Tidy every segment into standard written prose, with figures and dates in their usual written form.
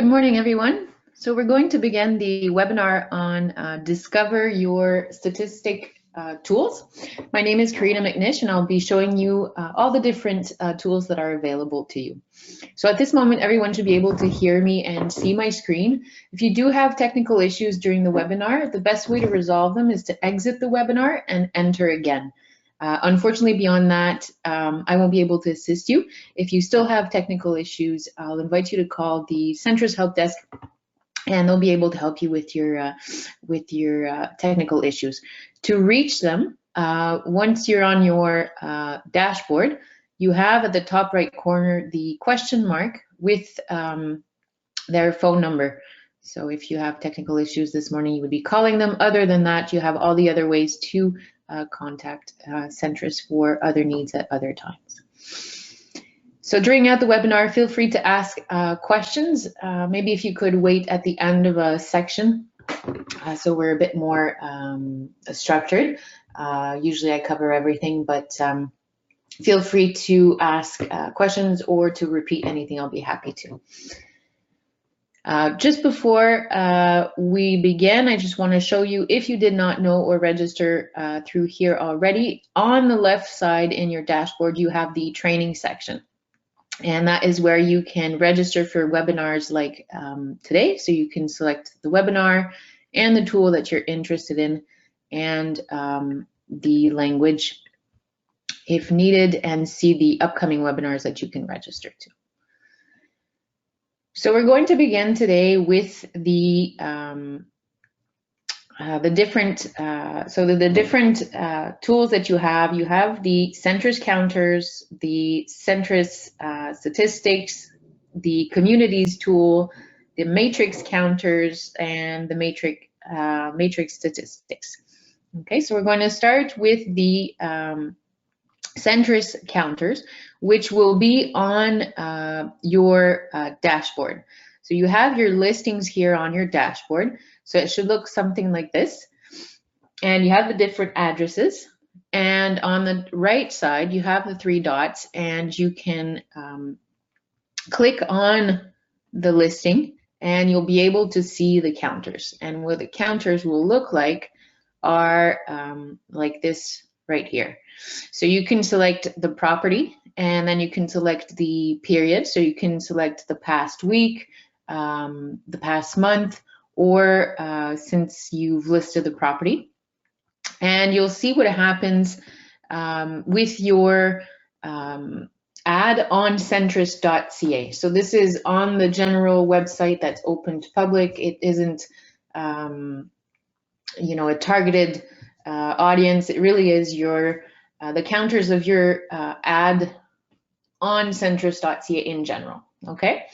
morning, everyone. So we're going to begin the webinar on Discover Your Statistic Tools. My name is Karina McNish, and I'll be showing you all the different tools that are available to you. So at this moment, everyone should be able to hear me and see my screen. If you do have technical issues during the webinar, the best way to resolve them is to exit the webinar and enter again. Unfortunately, beyond that, I won't be able to assist you. If you still have technical issues, I'll invite you to call the Centris Help Desk, and they'll be able to help you with your technical issues. To reach them, once you're on your dashboard, you have at the top right corner the question mark with their phone number. So if you have technical issues this morning, you would be calling them. Other than that, you have all the other ways to contact Centris for other needs at other times. So during the webinar, feel free to ask questions. Maybe if you could wait at the end of a section, so we're a bit more structured. Usually I cover everything, but feel free to ask questions or to repeat anything. I'll be happy to. Just before we begin, I just want to show you, if you did not know or register through here already, on the left side in your dashboard, you have the training section. And that is where you can register for webinars like today. So you can select the webinar and the tool that you're interested in and the language if needed, and see the upcoming webinars that you can register to. So we're going to begin today with the different tools that you have. You have the Centris Counters, the Centris Statistics, the Communities tool, the Matrix Counters, and the Matrix Statistics. Okay, so we're going to start with the Centris Counters, which will be on your dashboard. So you have your listings here on your dashboard. So it should look something like this. And you have the different addresses. And on the right side, you have the three dots, and you can click on the listing and you'll be able to see the counters. And what the counters will look like are like this right here. So you can select the property, and then you can select the period. So you can select the past week, the past month, or since you've listed the property. And you'll see what happens with your ad on Centris.ca. So this is on the general website that's open to public. It isn't a targeted audience. It really is your the counters of your ad on Centris.ca in general. Okay,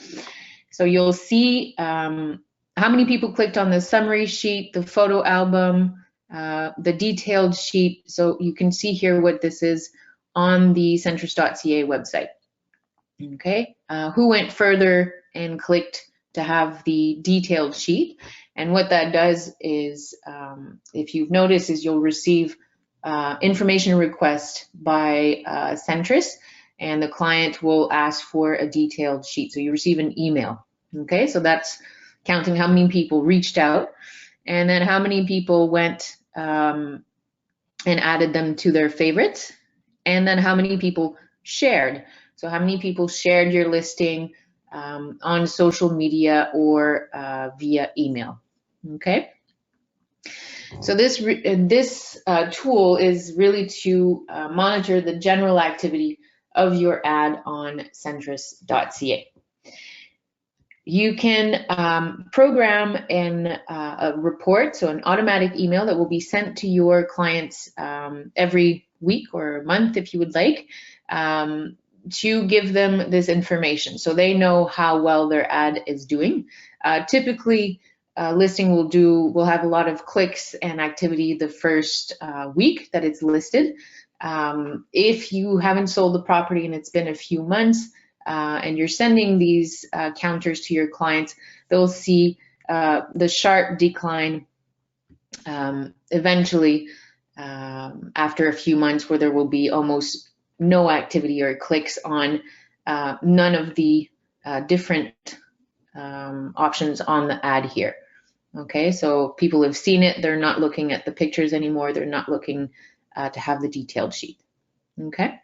so you'll see how many people clicked on the summary sheet, the photo album, the detailed sheet. So you can see here what this is on the Centris.ca website. Okay, who went further and clicked to have the detailed sheet. And what that does is, if you've noticed, is you'll receive information request by Centris, and the client will ask for a detailed sheet. So you receive an email. Okay, so that's counting how many people reached out, and then how many people went and added them to their favorites, and then how many people shared. So how many people shared your listing on social media or via email. Okay, so this tool is really to monitor the general activity of your ad on Centris.ca. You can program a report, so an automatic email that will be sent to your clients every week or month if you would like, to give them this information so they know how well their ad is doing. Typically, listing will have a lot of clicks and activity the first week that it's listed. If you haven't sold the property and it's been a few months and you're sending these counters to your clients, they'll see the sharp decline eventually after a few months, where there will be almost no activity or clicks on none of the different options on the ad here. Okay, so people have seen it. They're not looking at the pictures anymore. They're not looking to have the detailed sheet. Okay,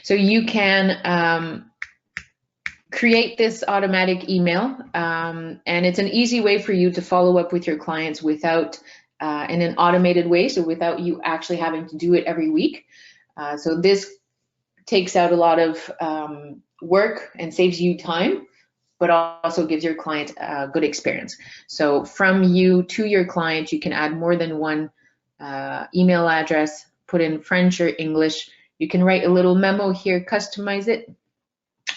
so you can create this automatic email, and it's an easy way for you to follow up with your clients without in an automated way, so without you actually having to do it every week. So this takes out a lot of work and saves you time, but also gives your client a good experience. So from you to your client, you can add more than one email address, put in French or English. You can write a little memo here, customize it,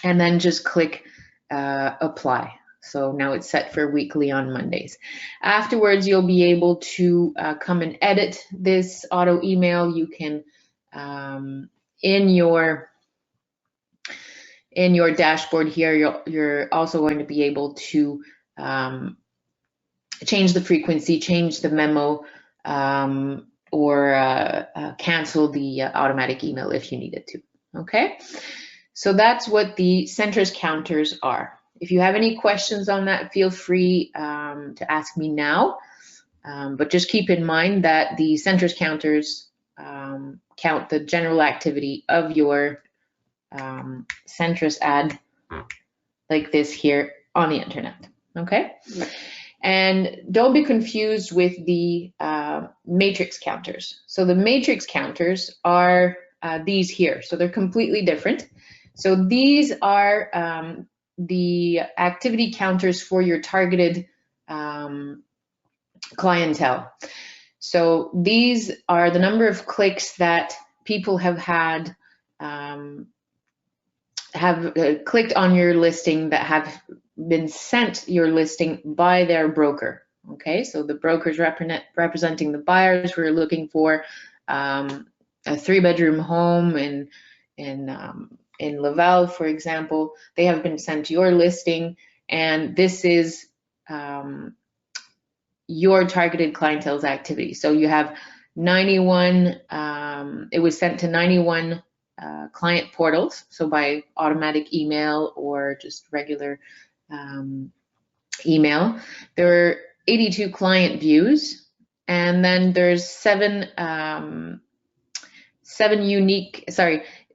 and then just click apply. So now it's set for weekly on Mondays. Afterwards, you'll be able to come and edit this auto email. You can, in your dashboard here, you're also going to be able to change the frequency, change the memo, or cancel the automatic email if you needed to. Okay, so that's what the Centris counters are. If you have any questions on that, feel free to ask me now. But just keep in mind that the Centris counters count the general activity of your Centris ad like this here on the internet. Okay, and don't be confused with the matrix counters. So the matrix counters are these here, so they're completely different. So these are the activity counters for your targeted clientele. So these are the number of clicks that people have had clicked on your listing, that have been sent your listing by their broker. Okay, so the brokers representing the buyers who are looking for a 3-bedroom home in Laval, for example. They have been sent your listing, and this is your targeted clientele's activity. So you have 91, it was sent to 91 client portals, so by automatic email or just regular email. There are 82 client views, and then there's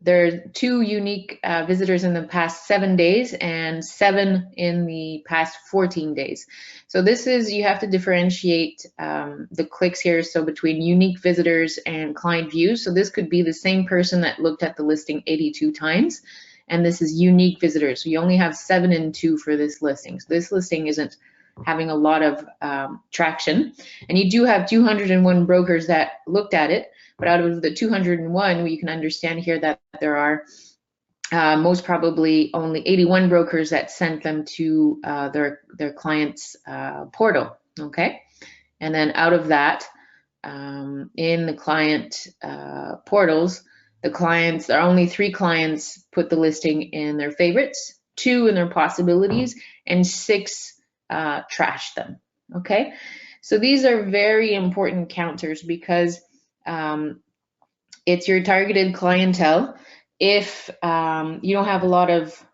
there are 2 unique visitors in the past 7 days and 7 in the past 14 days. So this is, you have to differentiate the clicks here, so between unique visitors and client views. So this could be the same person that looked at the listing 82 times, and this is unique visitors. So you only have 7 and 2 for this listing. So this listing isn't having a lot of traction, and you do have 201 brokers that looked at it. But out of the 201, we can understand here that there are most probably only 81 brokers that sent them to their client's portal. Okay, and then out of that, in the client portals, there are only 3 clients put the listing in their favorites, 2 in their possibilities, and 6 trashed them. Okay, so these are very important counters because it's your targeted clientele. If you don't have a lot of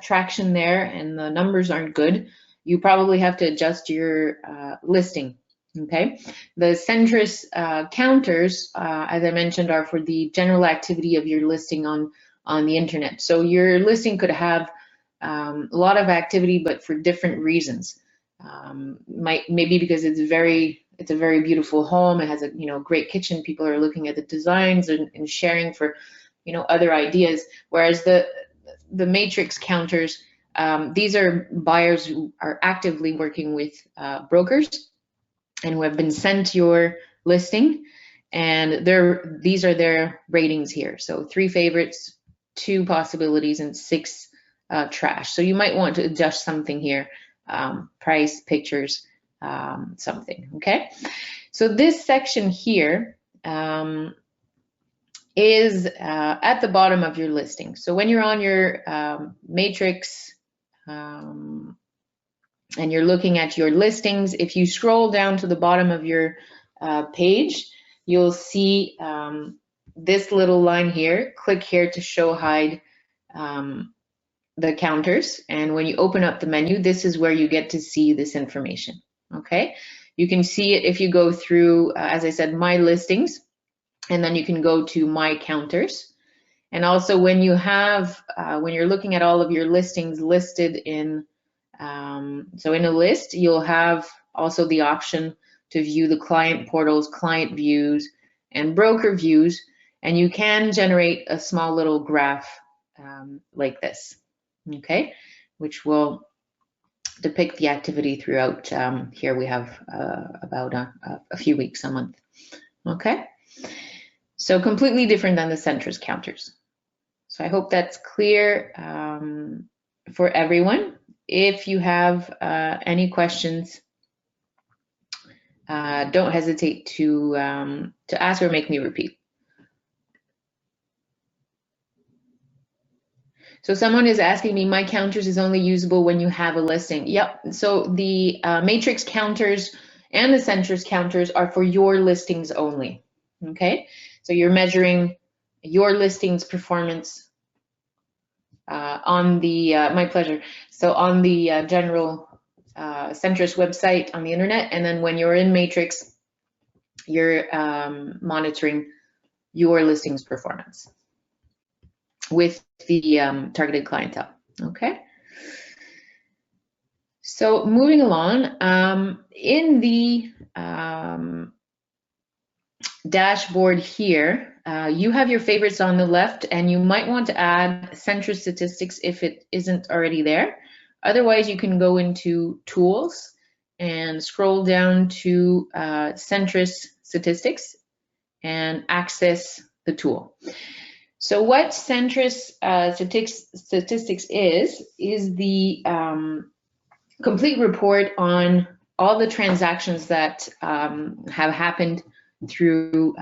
traction there and the numbers aren't good, you probably have to adjust your listing. Okay, the Centris counters, as I mentioned, are for the general activity of your listing on the internet. So your listing could have a lot of activity, but for different reasons. Maybe because it's a very beautiful home. It has a great kitchen. People are looking at the designs and sharing for other ideas. Whereas the matrix counters, these are buyers who are actively working with brokers and who have been sent your listing, and these are their ratings here. So 3 favorites, 2 possibilities, and 6 trash. So you might want to adjust something here. Price, pictures, something. Okay, so this section here is at the bottom of your listing. So when you're on your matrix and you're looking at your listings, if you scroll down to the bottom of your page, you'll see this little line here. Click here to show hide the counters, and when you open up the menu, this is where you get to see this information. Okay, you can see it if you go through, as I said, my listings, and then you can go to my counters. And also when you have, when you're looking at all of your listings listed in, so in a list, you'll have also the option to view the client portals, client views, and broker views, and you can generate a small little graph like this, okay, which will depict the activity throughout. Here we have about a few weeks, a month, okay? So completely different than the Centris counters. So I hope that's clear for everyone. If you have any questions, don't hesitate to ask or make me repeat. So someone is asking me, my counters is only usable when you have a listing. Yep, so the matrix counters and the Centris counters are for your listings only, okay? So you're measuring your listings performance on the, my pleasure. So on the general Centris website on the internet, and then when you're in matrix, you're monitoring your listings performance with the targeted clientele, okay? So moving along, in the dashboard here, you have your favorites on the left, and you might want to add Centris Statistics if it isn't already there. Otherwise, you can go into Tools and scroll down to Centris Statistics and access the tool. So what Centris Statistics is the complete report on all the transactions that have happened through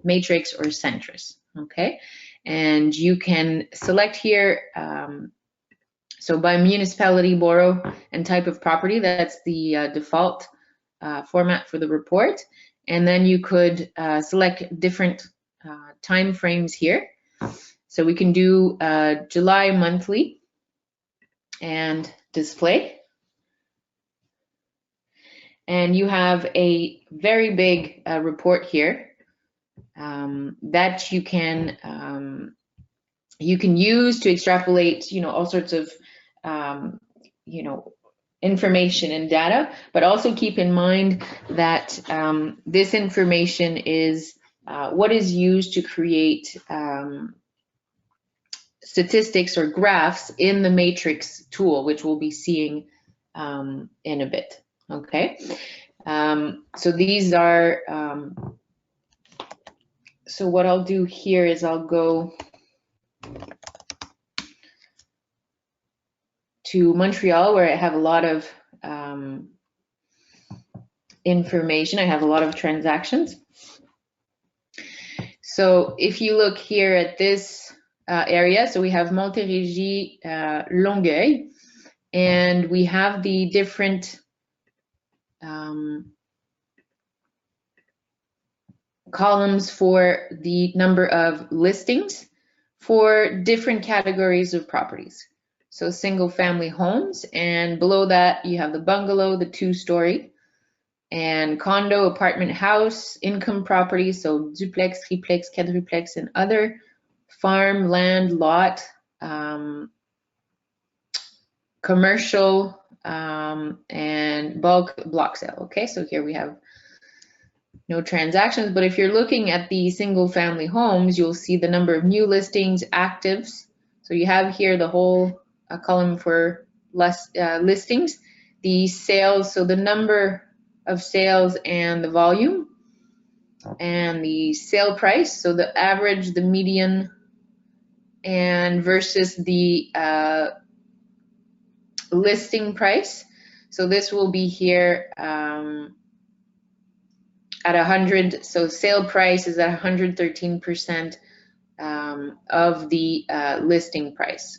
Matrix or Centris, okay? And you can select here, so by municipality, borough, and type of property, that's the default format for the report. And then you could select different time frames here. So we can do July monthly and display. And you have a very big report here that you can use to extrapolate, all sorts of, information and data, but also keep in mind that this information is what is used to create statistics or graphs in the matrix tool, which we'll be seeing in a bit. Okay, so these are, so what I'll do here is I'll go to Montreal, where I have a lot of information. I have a lot of transactions. So if you look here at this area, so we have Montérégie, Longueuil, and we have the different columns for the number of listings for different categories of properties. So single family homes, and below that you have the bungalow, the 2-story, and condo, apartment house, income property, so duplex, triplex, quadruplex, and other, farm, land, lot, commercial, and bulk block sale. Okay, so here we have no transactions, but if you're looking at the single family homes, you'll see the number of new listings, actives. So you have here the whole column for listings, the sales, so the number of sales and the volume, and the sale price, so the average, the median, and versus the listing price. So this will be here at 100, so sale price is at 113% of the listing price.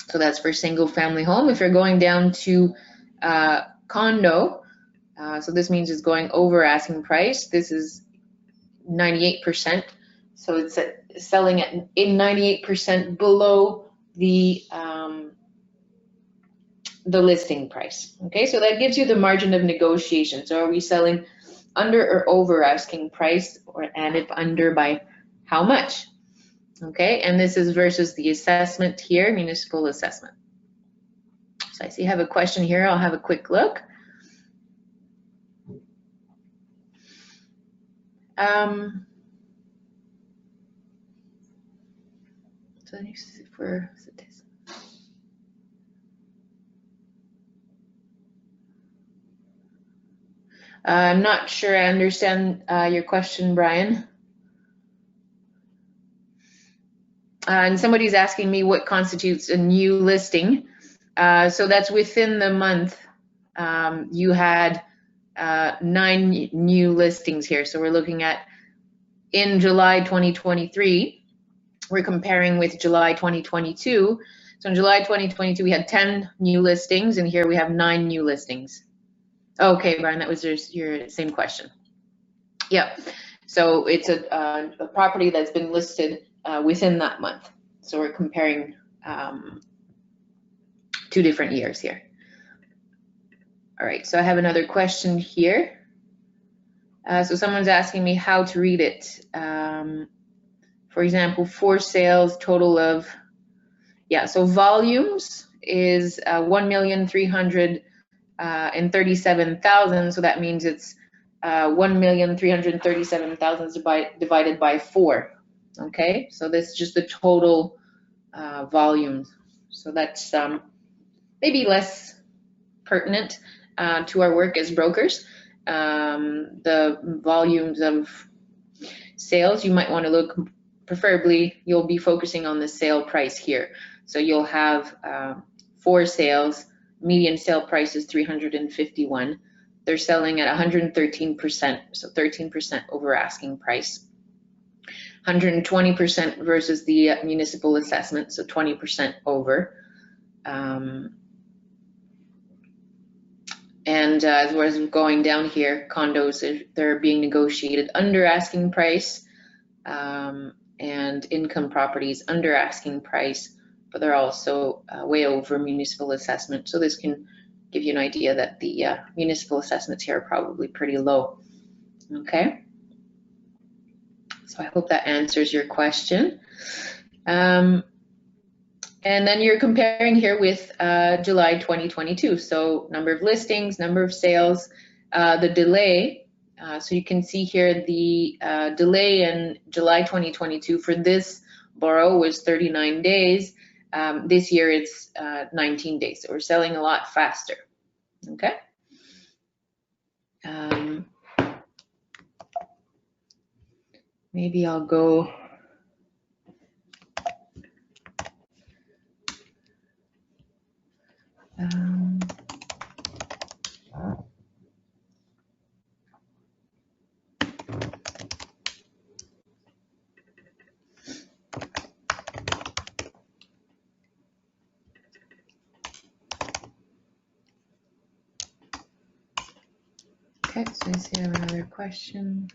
So that's for single family home. If you're going down to condo, so this means it's going over asking price. This is 98%. So it's selling at 98% below the listing price. Okay, so that gives you the margin of negotiation. So are we selling under or over asking price, and if under, by how much? Okay, and this is versus the assessment here, municipal assessment. So I see I have a question here. I'll have a quick look. So for statistics. I'm not sure I understand your question, Brian. And somebody's asking me what constitutes a new listing. So that's within the month. You had 9 new listings here. So we're looking at in July 2023, we're comparing with July 2022. So in July 2022, we had 10 new listings, and here we have 9 new listings. Okay, Brian, that was your same question. Yeah, so it's a property that's been listed within that month. So we're comparing 2 different years here. All right, so I have another question here. So someone's asking me how to read it. For example, 4 sales, total of, yeah, so volumes is 1,337,000. So that means it's 1,337,000 divided by 4. Okay, so this is just the total volumes. So that's maybe less pertinent to our work as brokers. The volumes of sales, you might want to look, preferably you'll be focusing on the sale price here. So you'll have 4 sales, median sale price is 351. They're selling at 113%, so 13% over asking price. 120% versus the municipal assessment, so 20% over. And as we're going down here, condos, they're being negotiated under asking price, and income properties under asking price, but they're also way over municipal assessment. So this can give you an idea that the municipal assessments here are probably pretty low. Okay. So I hope that answers your question. And then you're comparing here with July 2022. So number of listings, number of sales, the delay. So you can see here the delay in July 2022 for this borough was 39 days. This year it's 19 days. So we're selling a lot faster. Okay. Maybe I'll go. Okay, so I see I have another question.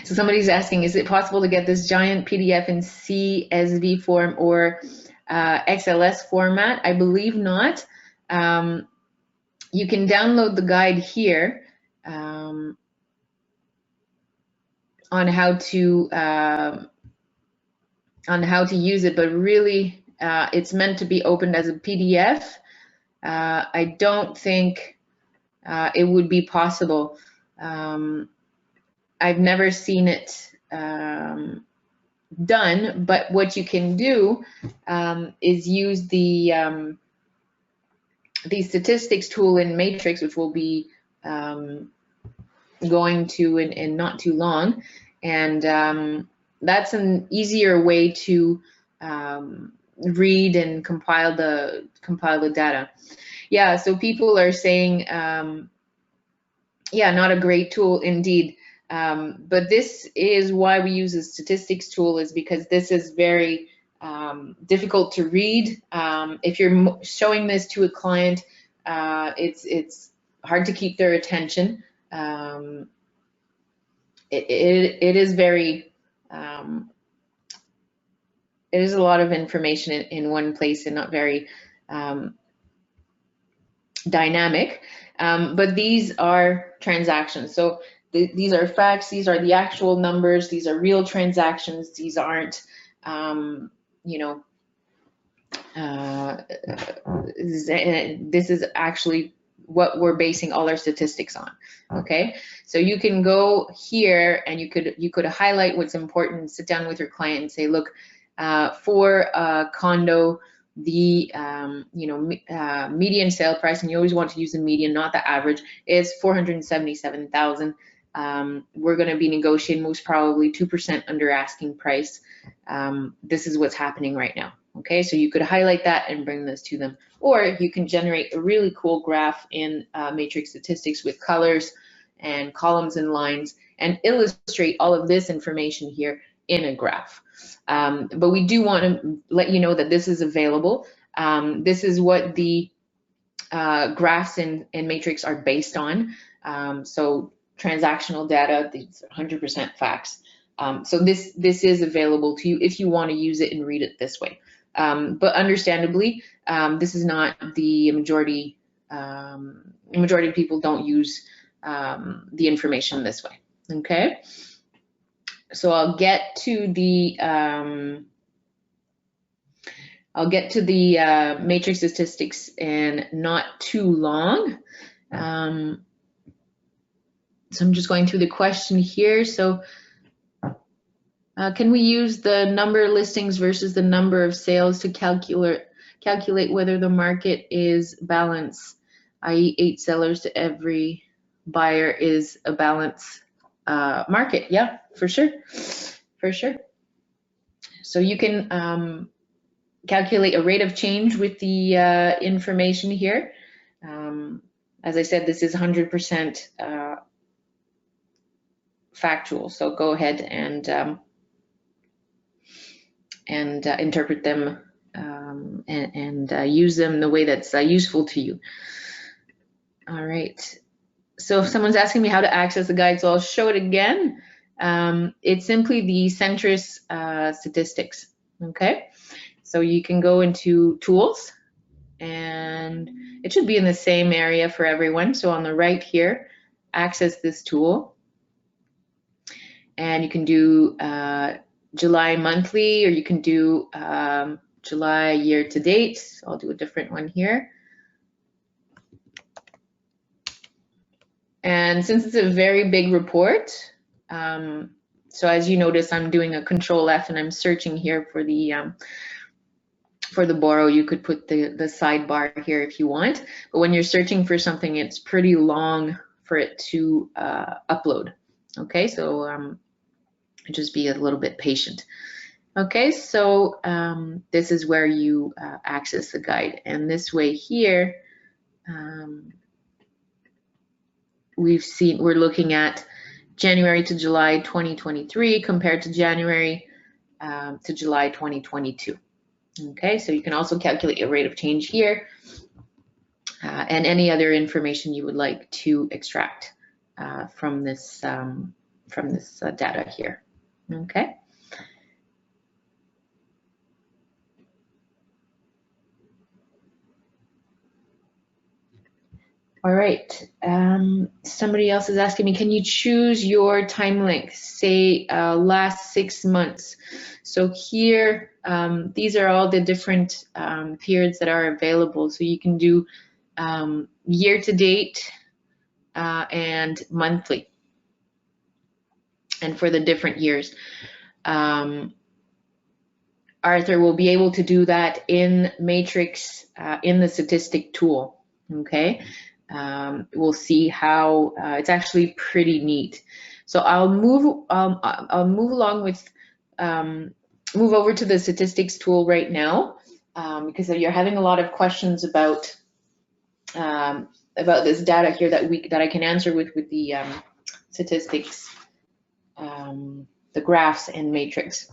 So somebody's asking, is it possible to get this giant PDF in CSV form or XLS format? I believe not. You can download the guide here on how to use it, but really it's meant to be opened as a PDF. I don't think it would be possible. I've never seen it done, but what you can do is use the statistics tool in Matrix, which we'll be going to in not too long, and that's an easier way to read and compile the data. Yeah, so people are saying, yeah, not a great tool indeed. But this is why we use a statistics tool, is because this is very difficult to read. If you're showing this to a client, it's hard to keep their attention. it is very, it is a lot of information in one place and not very dynamic, but these are transactions. So these are facts, these are the actual numbers, these are real transactions, these aren't, you know, this is actually what we're basing all our statistics on. Okay, so you can go here and you could highlight what's important, sit down with your client and say, look, for a condo, the median sale price, and you always want to use the median, not the average, is 477,000. We're going to be negotiating most probably 2% under asking price. This is what's happening right now. Okay, so you could highlight that and bring this to them, or you can generate a really cool graph in Matrix Statistics with colors and columns and lines and illustrate all of this information here in a graph. But we do want to let you know that this is available. This is what the graphs in Matrix are based on. So transactional data, these are 100% facts. So this is available to you if you want to use it and read it this way. But understandably, this is not the majority. The majority of people don't use the information this way. Okay. So I'll get to the Matrix Statistics in not too long. So I'm just going through the question here. So can we use the number of listings versus the number of sales to calculate whether the market is balanced, i.e. 8 sellers to every buyer is a balanced market? Yeah, for sure, for sure. So you can calculate a rate of change with the information here. As I said, this is 100% factual. So go ahead and interpret them and use them the way that's useful to you. All right. So if someone's asking me how to access the guide, so I'll show it again. It's simply the Centris Statistics. Okay. So you can go into Tools, and it should be in the same area for everyone. So on the right here, access this tool, and you can do July monthly, or you can do July year to date. I'll do a different one here. And since it's a very big report, so as you notice, I'm doing a Control F and I'm searching here for the borrow. You could put the sidebar here if you want, but when you're searching for something, it's pretty long for it to upload. Okay, so just be a little bit patient. Okay, so this is where you access the guide, and this way here, we're looking at January to July 2023 compared to January to July 2022. Okay, so you can also calculate your rate of change here and any other information you would like to extract from this data here. Okay. All right. Somebody else is asking me, can you choose your time length, say last 6 months? So here, these are all the different periods that are available. So you can do year to date and monthly, and for the different years. Arthur will be able to do that in Matrix in the statistic tool. Okay. We'll see how it's actually pretty neat. So I'll move along with move over to the statistics tool right now because you're having a lot of questions about this data here that I can answer with the statistics, the graphs and Matrix.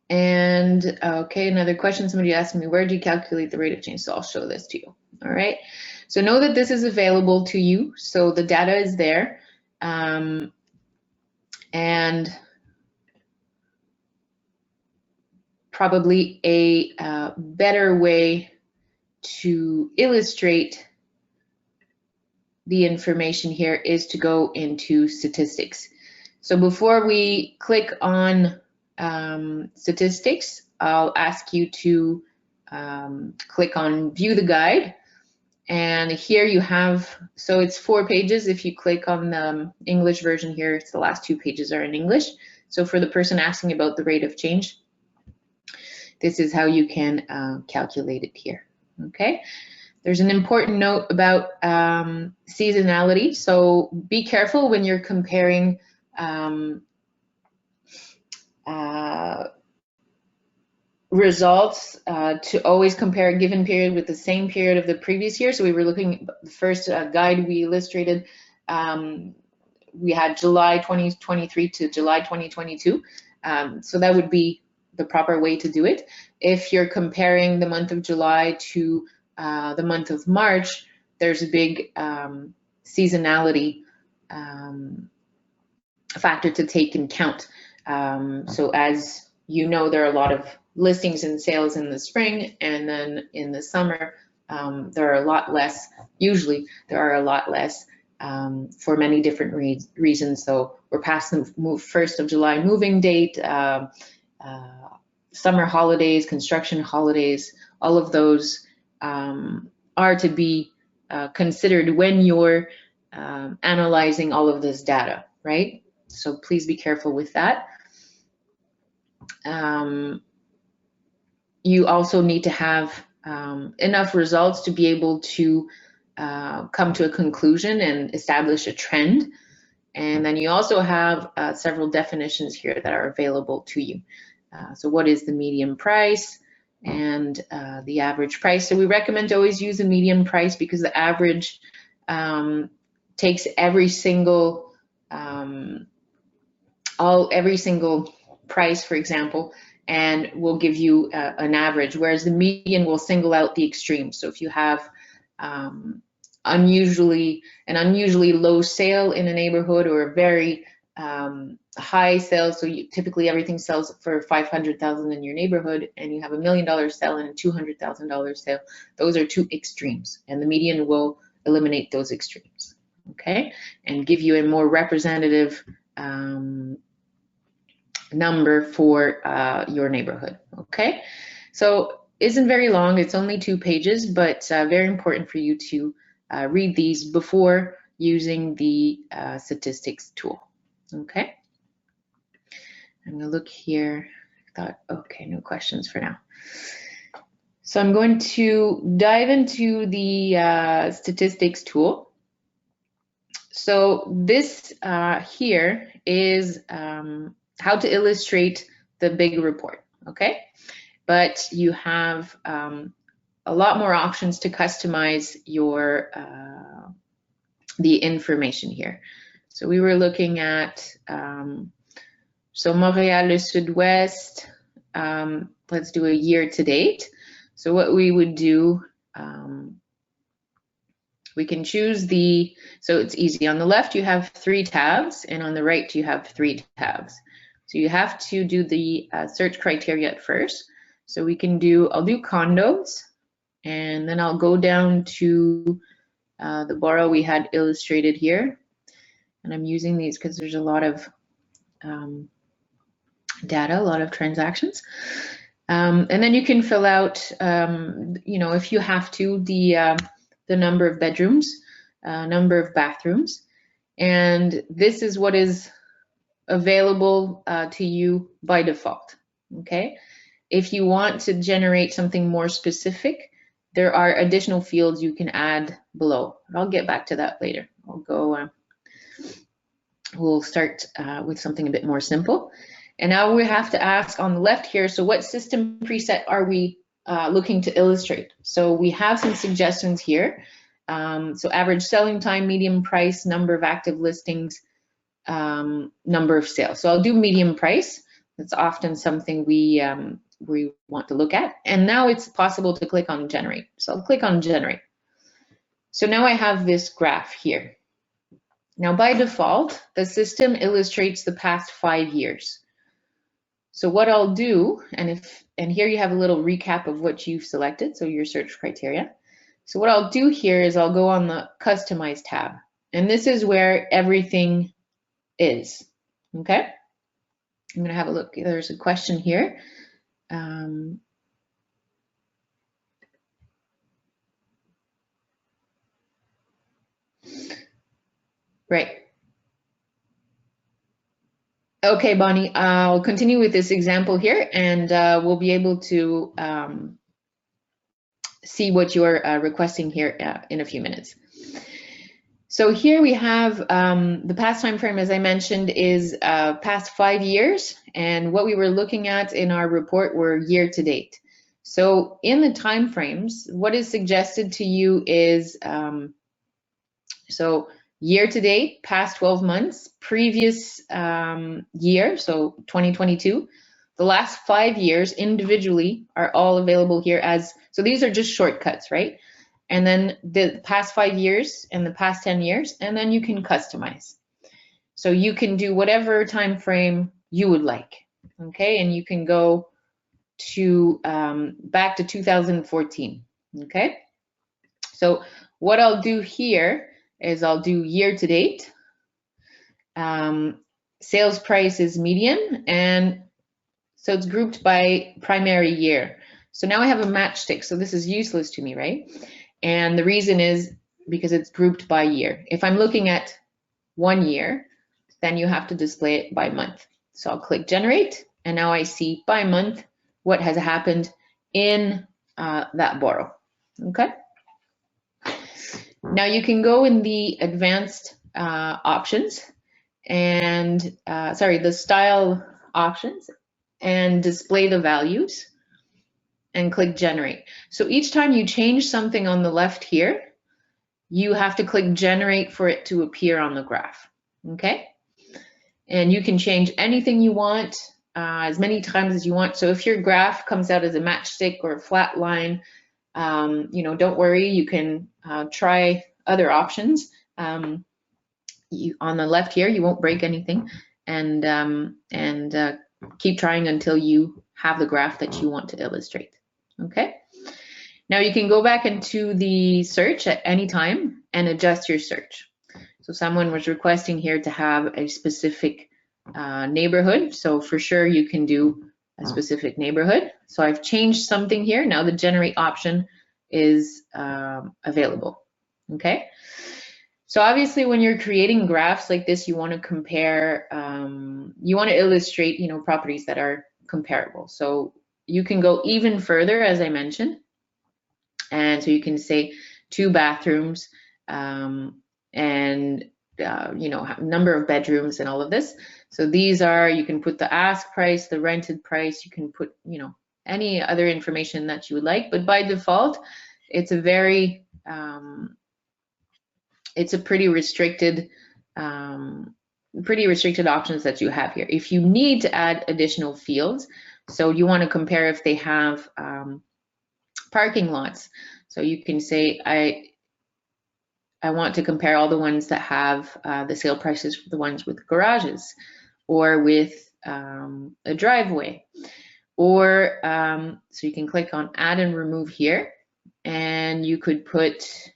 And okay, another question. Somebody asked me, where do you calculate the rate of change? So I'll show this to you. All right. So know that this is available to you. So the data is there. And probably a better way to illustrate the information here is to go into statistics. So before we click on statistics, I'll ask you to click on view the guide. And here you have, so it's 4 pages. If you click on the English version here, it's the last 2 pages are in English. So for the person asking about the rate of change, this is how you can calculate it here, okay? There's an important note about seasonality. So be careful when you're comparing results to always compare a given period with the same period of the previous year. So we were looking, the first guide we illustrated, we had July 2023 to July 2022. So that would be the proper way to do it. If you're comparing the month of July to the month of March, there's a big seasonality factor to take in count. So as you know, there are a lot of listings and sales in the spring, and then in the summer, there are a lot less, usually there are a lot less for many different reasons. So we're past the 1st of July moving date, summer holidays, construction holidays, all of those are to be considered when you're analyzing all of this data, right? So please be careful with that. You also need to have enough results to be able to come to a conclusion and establish a trend. And then you also have several definitions here that are available to you. So what is the median price and the average price? So we recommend to always use the median price because the average takes every single price, for example, and will give you an average, whereas the median will single out the extremes. So if you have an unusually low sale in a neighborhood or a very high sale, so typically everything sells for $500,000 in your neighborhood, and you have $1 million sale and a $200,000 sale, those are 2 extremes, and the median will eliminate those extremes, okay, and give you a more representative number for your neighborhood, okay? So isn't very long, it's only 2 pages, but very important for you to read these before using the statistics tool, okay? I'm gonna look here, okay, no questions for now. So I'm going to dive into the statistics tool. So this here is how to illustrate the big report, okay? But you have a lot more options to customize your the information here. So we were looking at, so Montréal, le Sud-Ouest, let's do a year to date. So what we would do, we can choose so it's easy. On the left, you have 3 tabs, and on the right, you have 3 tabs. So you have to do the search criteria at first. So we can I'll do condos, and then I'll go down to the borough we had illustrated here. And I'm using these because there's a lot of data, a lot of transactions. And then you can fill out, you know, if you have to, the number of bedrooms, number of bathrooms. And this is what is available to you by default, okay? If you want to generate something more specific, there are additional fields you can add below. I'll get back to that later. I'll go, we'll start with something a bit more simple. And now we have to ask on the left here, so what system preset are we looking to illustrate? So we have some suggestions here. So average selling time, median price, number of active listings, number of sales. So I'll do median price. That's often something we want to look at. And now it's possible to click on generate. So I'll click on generate. So now I have this graph here. Now by default, the system illustrates the past 5 years. So what I'll do, and here you have a little recap of what you've selected, so your search criteria. So what I'll do here is I'll go on the Customize tab, and this is where everything is, okay? I'm gonna have a look, there's a question here. Right. Okay, Bonnie, I'll continue with this example here, and we'll be able to see what you're requesting here in a few minutes. So here we have the past time frame, as I mentioned, is past 5 years, and what we were looking at in our report were year to date. So in the time frames, what is suggested to you is so year to date, past 12 months, previous year, so 2022, the last 5 years individually are all available here as, so these are just shortcuts, right? And then the past 5 years and the past 10 years, and then you can customize. So you can do whatever time frame you would like, okay? And you can go to back to 2014, okay? So what I'll do here is I'll do year to date. Sales price is median, and so it's grouped by primary year. So now I have a matchstick, so this is useless to me, right? And the reason is because it's grouped by year. If I'm looking at 1 year, then you have to display it by month. So I'll click generate, and now I see by month what has happened in that borrow, okay? Now you can go in the advanced options and, the style options, and display the values and click generate. So each time you change something on the left here, you have to click generate for it to appear on the graph, okay? And you can change anything you want as many times as you want. So if your graph comes out as a matchstick or a flat line, don't worry, you can try other options. On the left here, you won't break anything, and keep trying until you have the graph that you want to illustrate, okay? Now you can go back into the search at any time and adjust your search. So someone was requesting here to have a specific neighborhood, so for sure you can do a specific neighborhood. So I've changed something here. Now the generate option is available, okay? So obviously when you're creating graphs like this, you want to compare, you want to illustrate, properties that are comparable. So you can go even further, as I mentioned. And so you can say 2 bathrooms and, number of bedrooms and all of this. So these are, you can put the ask price, the rented price, you can put, any other information that you would like. But by default, it's a very, it's a pretty restricted options that you have here. If you need to add additional fields, so you want to compare if they have parking lots. So you can say, I want to compare all the ones that have the sale prices for the ones with garages or with a driveway. Or, so you can click on add and remove here, and you could put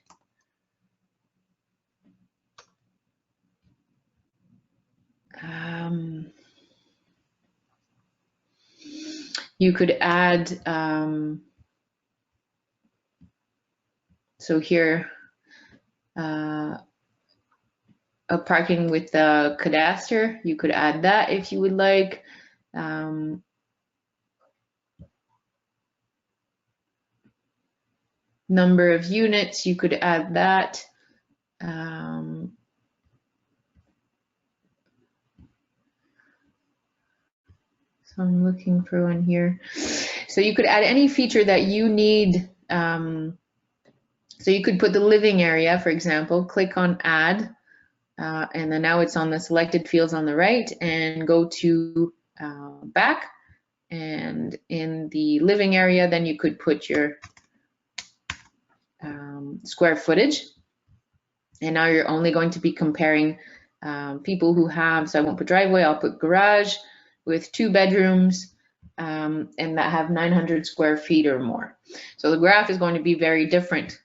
you could add, so here, a parking with the cadaster, you could add that if you would like. Number of units, you could add that. So I'm looking for one here. So you could add any feature that you need. So you could put the living area, for example, click on add, and then now it's on the selected fields on the right, and go to back, and in the living area, then you could put your square footage. And now you're only going to be comparing people who have, so I won't put driveway, I'll put garage with 2 bedrooms and that have 900 square feet or more. So the graph is going to be very different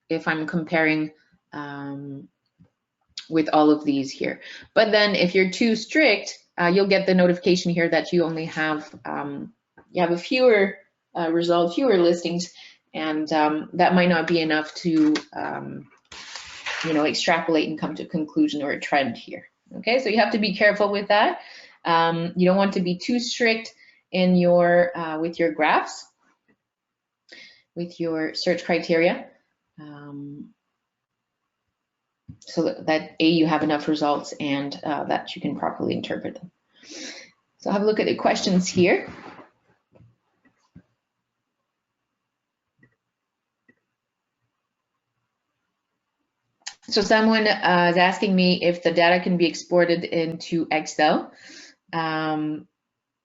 if I'm comparing with all of these here. But then if you're too strict, you'll get the notification here that you only have, you have a fewer results, fewer listings, and that might not be enough to, you know, extrapolate and come to a conclusion or a trend here. Okay, so you have to be careful with that. You don't want to be too strict in your with your graphs, with your search criteria, so that A, you have enough results and that you can properly interpret them. So have a look at the questions here. So someone is asking me if the data can be exported into Excel.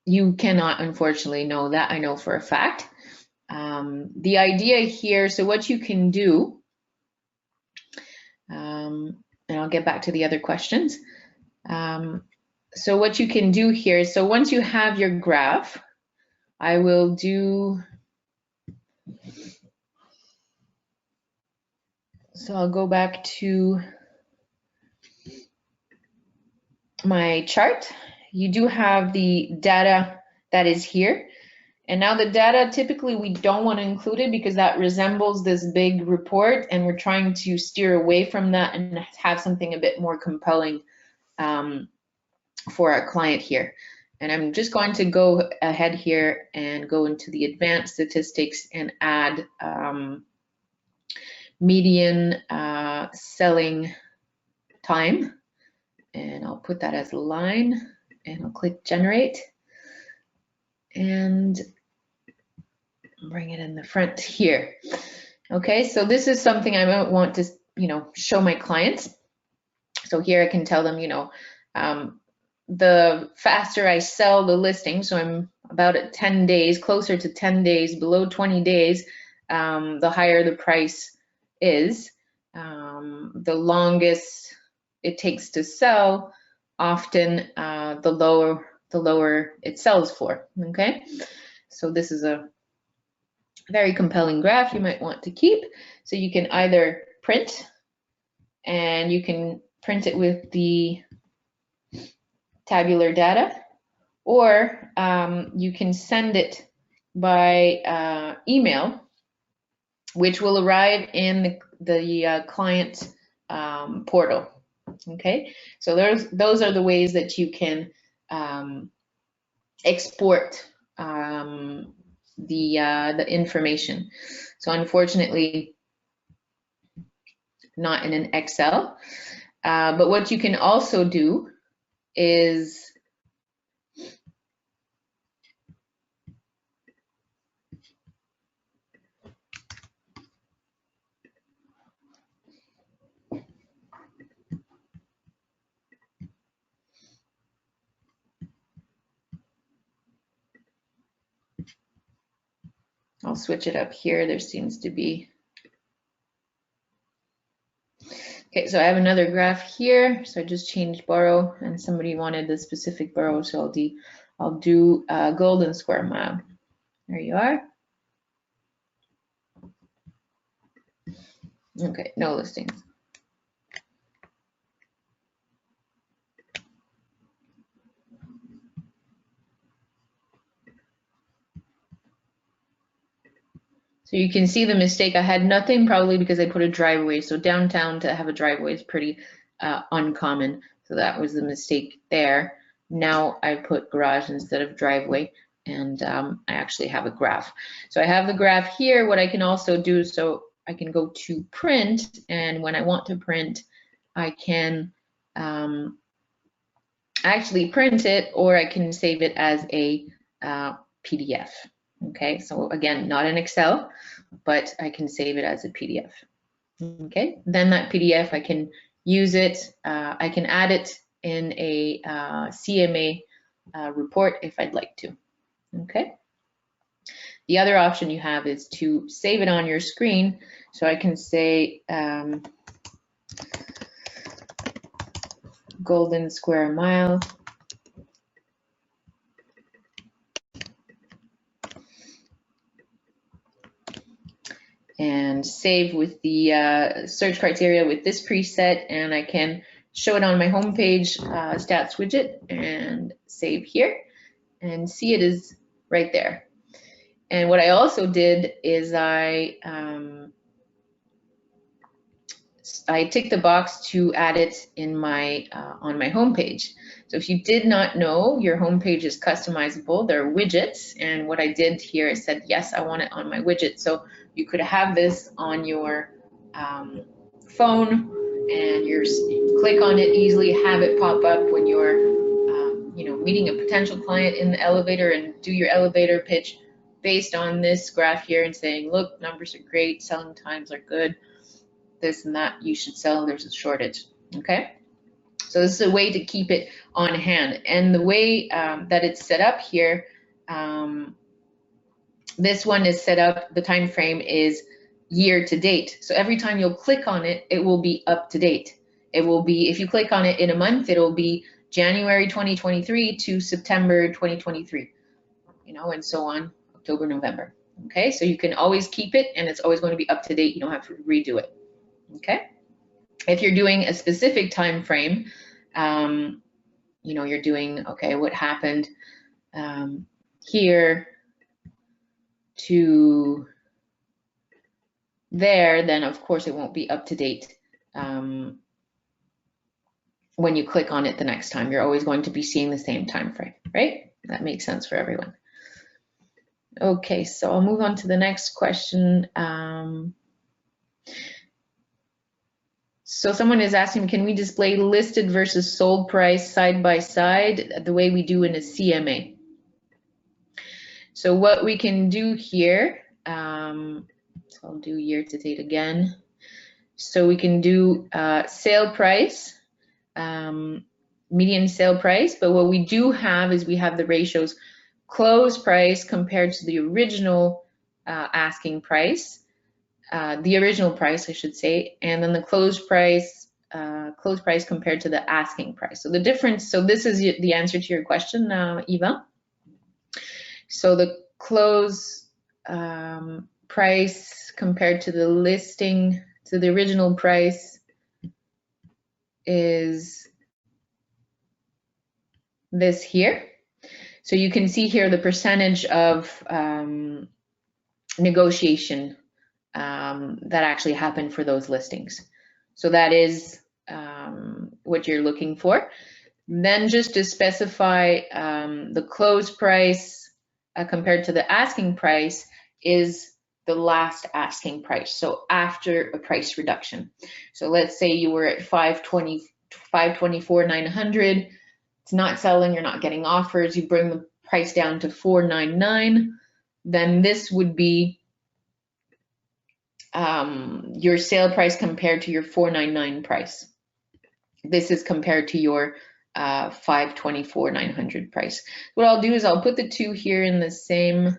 You cannot, unfortunately, know that. I know for a fact. The idea here, so what you can do, and I'll get back to the other questions. So what you can do here, so once you have your graph, I will do, so I'll go back to my chart. You do have the data that is here. And now the data, typically we don't want to include it because that resembles this big report and we're trying to steer away from that and have something a bit more compelling for our client here. And I'm just going to go ahead here and go into the advanced statistics and add median selling time. And I'll put that as a line and I'll click generate and bring it in the front here. Okay, so this is something I might want to, you know, show my clients. So here I can tell them, you know, the faster I sell the listing, so I'm about at 10 days, closer to 10 days, below 20 days, the higher the price is. The longest it takes to sell, often the lower it sells for, okay? So this is a very compelling graph you might want to keep. So you can either print, and you can print it with the tabular data, or you can send it by email, which will arrive in the client portal. Okay, so those are the ways that you can export the information. So unfortunately, not in an Excel, but what you can also do is I'll switch it up here. There seems to be, okay, so I have another graph here. So I just changed borough and somebody wanted the specific borough. So I'll do Golden Square Mile. There you are. Okay, no listings. So you can see the mistake. I had nothing, probably because I put a driveway. So downtown to have a driveway is pretty uncommon. So that was the mistake there. Now I put garage instead of driveway, and I actually have a graph. So I have the graph here. What I can also do, so I can go to print, and when I want to print, I can actually print it, or I can save it as a PDF. Okay, so again, not in Excel, but I can save it as a PDF. Okay, then that PDF, I can use it, I can add it in a CMA report if I'd like to. Okay, the other option you have is to save it on your screen. So I can say golden square mile. And save with the search criteria with this preset, and I can show it on my homepage stats widget and save here and see it is right there. And what I also did is I ticked the box to add it in my on my homepage. So if you did not know, your homepage is customizable. There are widgets, and what I did here is said, yes, I want it on my widget. So you could have this on your phone, and you click on it easily, have it pop up when you're meeting a potential client in the elevator, and do your elevator pitch based on this graph here and saying, look, numbers are great, selling times are good, this and that, you should sell, there's a shortage. Okay, so this is a way to keep it on hand. And the way that it's set up here, this one is set up, the time frame is year to date. So every time you'll click on it, it will be up to date. It will be, if you click on it in a month, it'll be January 2023 to September 2023, and so on, October, November. Okay, so you can always keep it, and it's always going to be up to date. You don't have to redo it. Okay, if you're doing a specific time frame, you're doing, okay, what happened here to there, then of course it won't be up to date when you click on it the next time. You're always going to be seeing the same time frame, right? That makes sense for everyone. Okay, so I'll move on to the next question. So someone is asking, can we display listed versus sold price side by side the way we do in a CMA? So what we can do here, so I'll do year to date again. So we can do sale price, median sale price, but what we do have is we have the ratios close price compared to the original asking price, the original price, I should say, and then the close price compared to the asking price. So the difference, so this is the answer to your question, Eva. So the close price compared to the listing, to the original price, is this here. So you can see here the percentage of negotiation that actually happened for those listings. So that is what you're looking for. Then just to specify the close price compared to the asking price is the last asking price, so after a price reduction. So let's say you were at 524,900, it's not selling, you're not getting offers, you bring the price down to 499, then this would be your sale price compared to your 499 price. This is compared to your 524,900 price. What I'll do is I'll put the two here in the same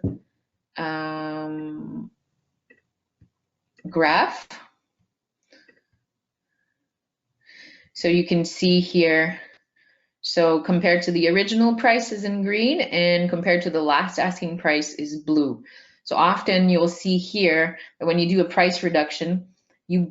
graph. So you can see here, so compared to the original price is in green, and compared to the last asking price is blue. So often you'll see here that when you do a price reduction, you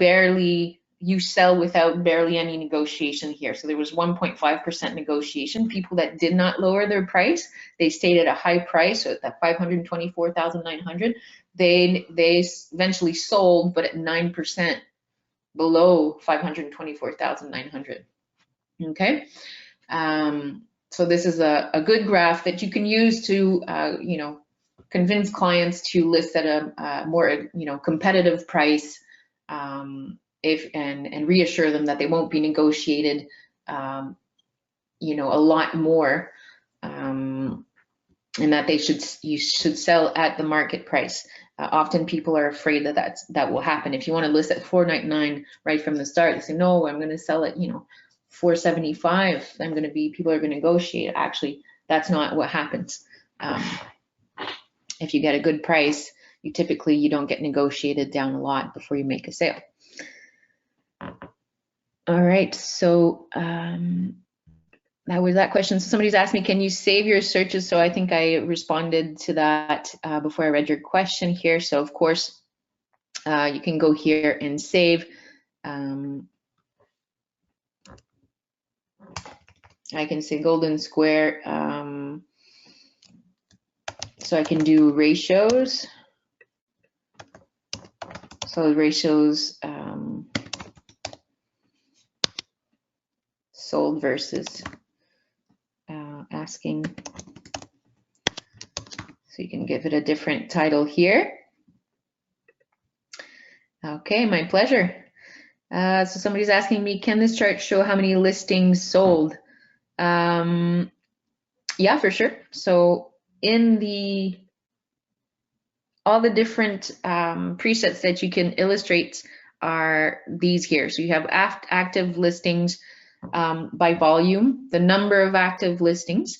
sell without barely any negotiation here. So there was 1.5% negotiation. People that did not lower their price, they stayed at a high price, so at that 524,900, they eventually sold, but at 9% below 524,900. Okay, so this is a good graph that you can use to convince clients to list at a more competitive price, and reassure them that they won't be negotiated a lot more, and that you should sell at the market price. Often people are afraid that will happen. If you want to list at 499 right from the start, they say, no, I'm going to sell at 475. People are going to negotiate. Actually, that's not what happens. If you get a good price, you don't get negotiated down a lot before you make a sale. All right, so that was that question. So somebody's asked me, can you save your searches? So I think I responded to that before I read your question here. So of course, you can go here and save. I can say Golden Square. So I can do ratios. So ratios sold versus asking. So you can give it a different title here. Okay, my pleasure. So somebody's asking me, can this chart show how many listings sold? Yeah, for sure. So in all the different presets that you can illustrate are these here. So you have active listings by volume, the number of active listings,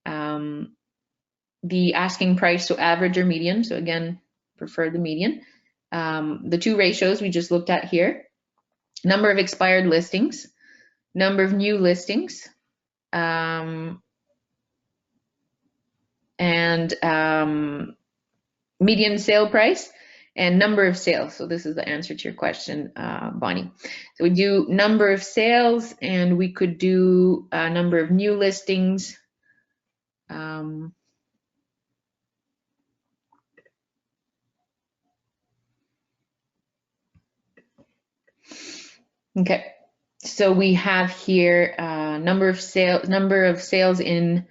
the asking price, so average or median. So again, prefer the median. The two ratios we just looked at here, number of expired listings, number of new listings, and median sale price, and number of sales. So this is the answer to your question, Bonnie. So we do number of sales, and we could do number of new listings. Okay, so we have here number of sales in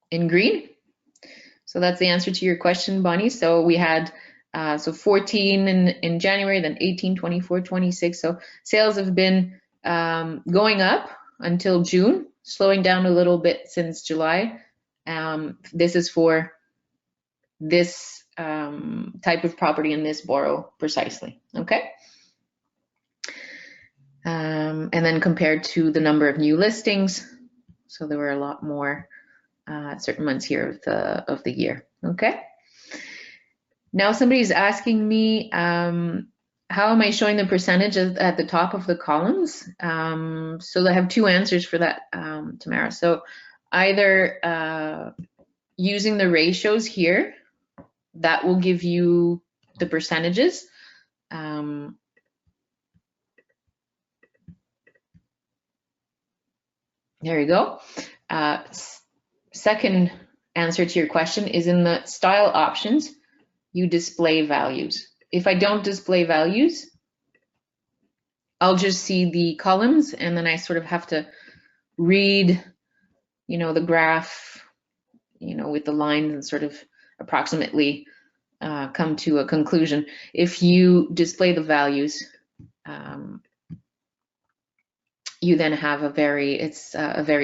green. So that's the answer to your question, Bonnie. So we had so 14 in January, then 18, 24, 26. So sales have been going up until June, slowing down a little bit since July. This is for this type of property in this borough precisely, okay? And then compared to the number of new listings, so there were a lot more certain months here of the year, okay? Now somebody's asking me, how am I showing the percentage at the top of the columns? So I have two answers for that, Tamara. So either using the ratios here, that will give you the percentages. There you go. Second answer to your question is in the style options, you display values. If I don't display values, I'll just see the columns, and then I sort of have to read, the graph, with the lines and sort of approximately come to a conclusion. If you display the values, you then have a very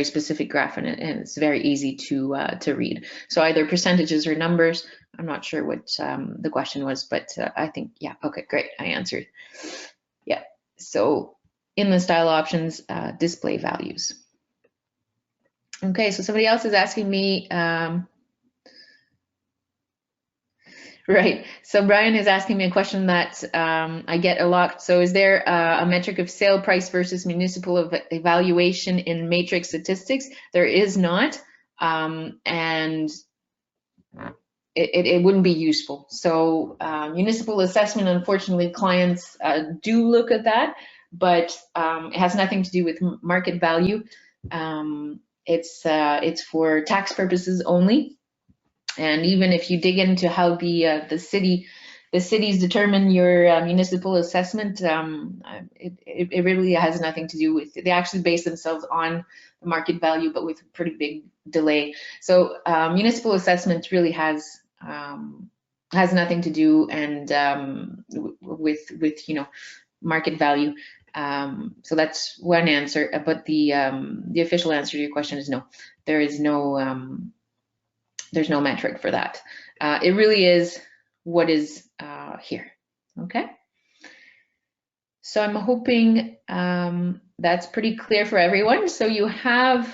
specific graph, and it's very easy to read. So either percentages or numbers. I'm not sure what the question was, but I think, yeah, okay, great, I answered. Yeah, so in the style options, display values. Okay, so somebody else is asking me, right, so Brian is asking me a question that I get a lot. So is there a metric of sale price versus municipal evaluation in matrix statistics? There is not, and it wouldn't be useful. So municipal assessment, unfortunately, clients do look at that, but it has nothing to do with market value. It's for tax purposes only. And even if you dig into how the cities determine your municipal assessment, it really has nothing to do with it. They actually base themselves on the market value, but with a pretty big delay. So municipal assessment really has nothing to do and with market value. So that's one answer. But the official answer to your question is no. There is no. There's no metric for that. It really is what is here, okay? So I'm hoping that's pretty clear for everyone. So you have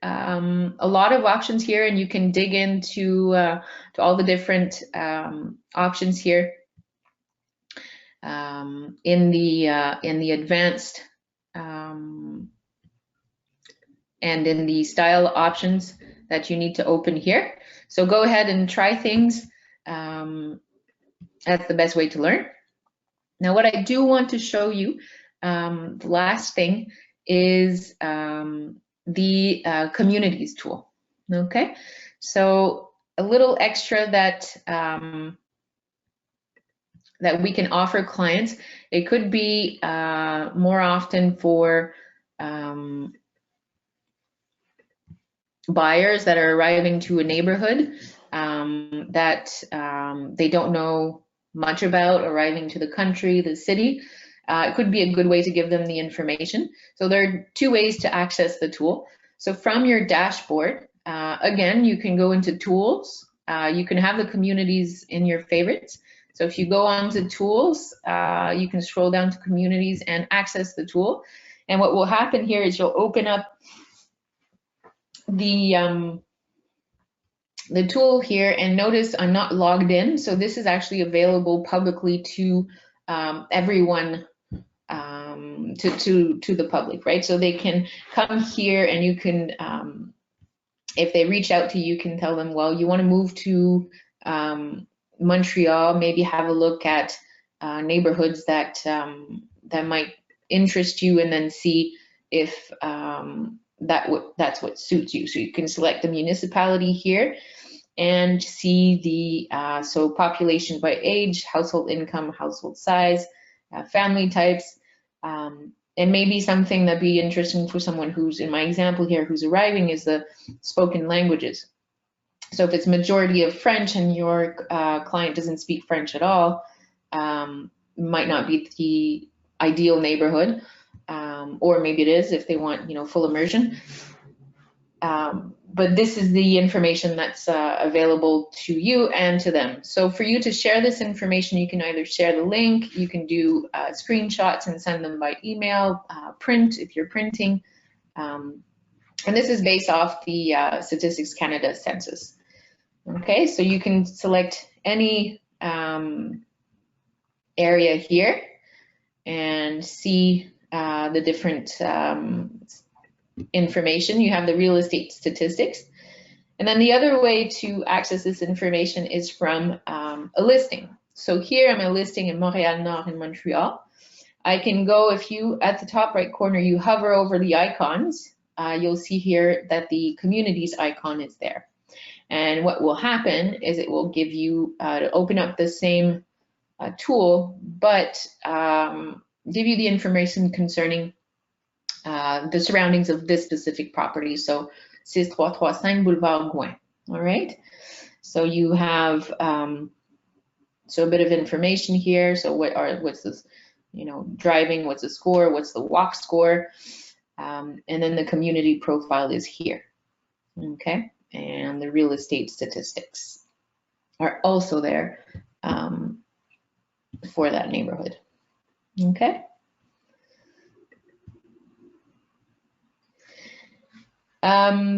a lot of options here, and you can dig into to all the different options here. In the advanced and in the style options that you need to open here. So go ahead and try things. That's the best way to learn. Now, what I do want to show you, the last thing is the communities tool. Okay, so a little extra that that we can offer clients. It could be more often for buyers that are arriving to a neighborhood that they don't know much about, arriving to the country, the city. It could be a good way to give them the information. So there are two ways to access the tool. So from your dashboard, again, you can go into tools. You can have the communities in your favorites. So if you go on to tools, you can scroll down to communities and access the tool. And what will happen here is you'll open up the tool here, and notice I'm not logged in. So this is actually available publicly to everyone, to the public, right? So they can come here and you can, if they reach out to you, you can tell them, well, you want to move to Montreal, maybe have a look at neighborhoods that that might interest you, and then see if that's what suits you. So you can select the municipality here and see the so population by age, household income, household size, family types, and maybe something that'd be interesting for someone who's, in my example here, who's arriving, is the spoken languages. So if it's majority of French and your client doesn't speak French at all, might not be the ideal neighborhood, or maybe it is if they want, full immersion. But this is the information that's available to you and to them. So for you to share this information, you can either share the link, you can do screenshots and send them by email, print if you're printing. And this is based off the Statistics Canada census. Okay, so you can select any area here and see the different information. You have the real estate statistics. And then the other way to access this information is from a listing. So here I'm a listing in Montréal Nord in Montreal. I can go, if you, at the top right corner, you hover over the icons, you'll see here that the communities icon is there. And what will happen is it will give you, to open up the same tool, but give you the information concerning the surroundings of this specific property. So 6335 Boulevard Gouin. All right. So you have so a bit of information here. So what's this? Driving. What's the score? What's the walk score? And then the community profile is here. Okay. And the real estate statistics are also there for that neighborhood. Okay.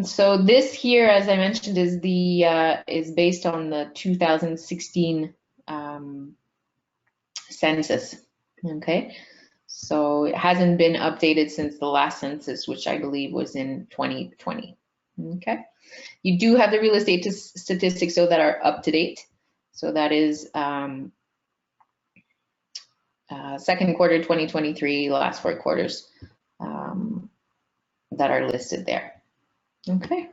So this here, as I mentioned, is is based on the 2016 census. Okay, so it hasn't been updated since the last census, which I believe was in 2020. Okay, you do have the real estate statistics so that are up to date. So that is second quarter 2023, last 4 quarters that are listed there. Okay,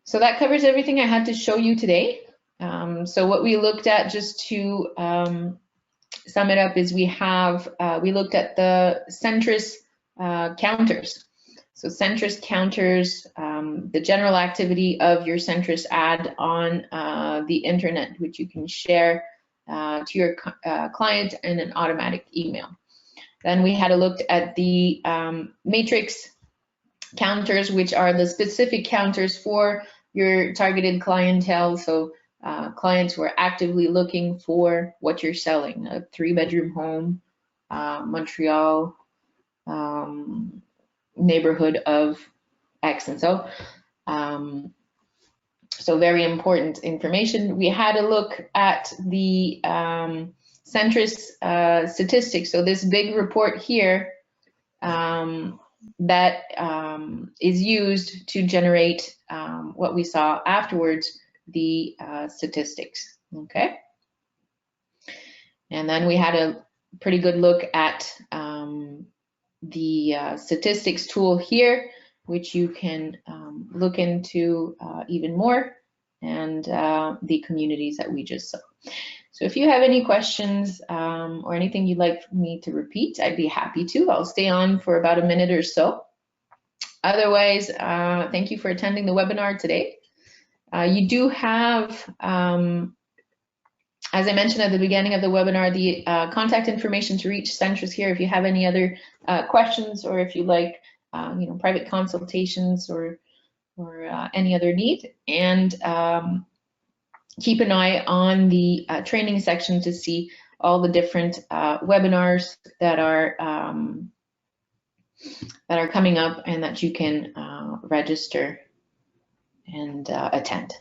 so that covers everything I had to show you today. So what we looked at, just to sum it up, is we looked at the Centris counters. So Centris counters the general activity of your Centris ad on the internet, which you can share to your client in an automatic email. Then we had a look at the matrix counters, which are the specific counters for your targeted clientele. So clients who are actively looking for what you're selling, a 3-bedroom home, Montreal, neighborhood of X. And so, so very important information. We had a look at the Centris Statistics. So this big report here that is used to generate what we saw afterwards, the statistics, okay? And then we had a pretty good look at the statistics tool here, which you can look into even more, and the communities that we just saw. So if you have any questions or anything you'd like me to repeat, I'd be happy to. I'll stay on for about a minute or so. Otherwise, thank you for attending the webinar today. You do have, as I mentioned at the beginning of the webinar, the contact information to reach Centris here if you have any other questions, or if you like private consultations or any other need. And keep an eye on the training section to see all the different webinars that are coming up and that you can register and attend.